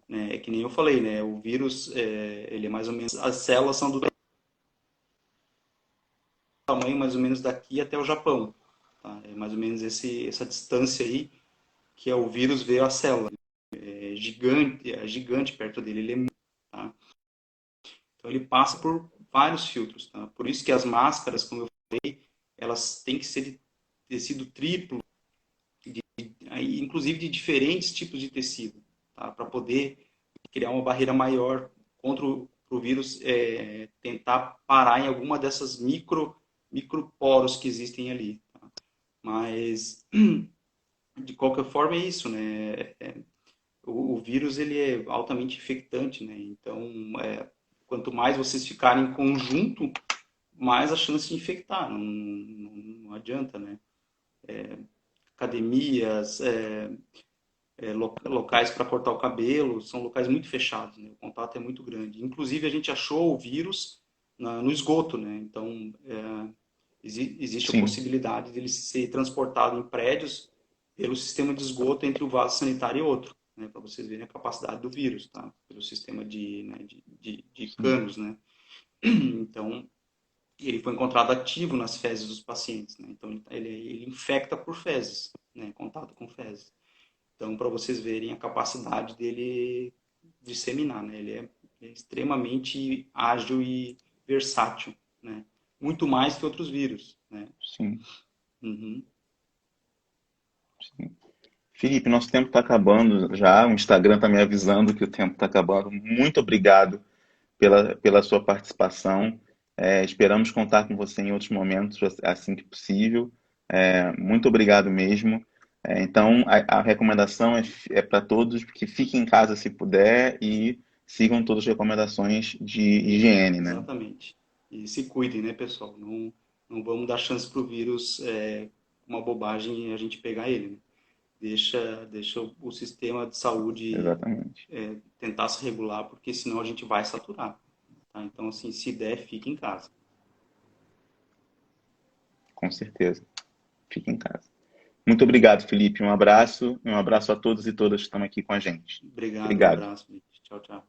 Né? É que nem eu falei, né? O vírus, ele é mais ou menos, as células são do tamanho mais ou menos daqui até o Japão. Tá? É mais ou menos essa distância aí que é o vírus veio a célula. É gigante perto dele, ele é muito, tá? Então ele passa por vários filtros, tá? Por isso que as máscaras, como eu falei, elas têm que ser de tecido triplo, inclusive de diferentes tipos de tecido, tá? Para poder criar uma barreira maior contra o vírus tentar parar em alguma dessas microporos que existem ali. Tá? Mas, de qualquer forma, é isso, né? O vírus ele é altamente infectante, né? Então, quanto mais vocês ficarem em conjunto, mais a chance de infectar. Não adianta, né? Academias, locais para cortar o cabelo, são locais muito fechados, né? O contato é muito grande. Inclusive, a gente achou o vírus no esgoto, né? Então, existe a Sim, possibilidade dele ser transportado em prédios pelo sistema de esgoto entre o vaso sanitário e outro, né? Para vocês verem a capacidade do vírus, tá? Pelo sistema de sim. canos, né? Então, ele foi encontrado ativo nas fezes dos pacientes, né? Então, ele infecta por fezes, né? Contato com fezes. Então, para vocês verem a capacidade dele disseminar, né? Ele é extremamente ágil e versátil, né? Muito mais que outros vírus, né? Sim. Uhum. Felipe, nosso tempo está acabando já. O Instagram está me avisando que o tempo está acabando. Muito obrigado pela sua participação. Esperamos contar com você em outros momentos, assim que possível. Muito obrigado mesmo. Então, a recomendação é para todos que fiquem em casa se puder e sigam todas as recomendações de higiene, né? Exatamente. E se cuidem, né, pessoal? Não vamos dar chance para o vírus, uma bobagem, a gente pegar ele. Né? Deixa o sistema de saúde Exatamente. tentar se regular, porque senão a gente vai saturar. Tá? Então, assim, se der, fique em casa. Com certeza. Fique em casa. Muito obrigado, Felipe. Um abraço a todos e todas que estão aqui com a gente. Obrigado, um Obrigado. abraço. Tchau, tchau.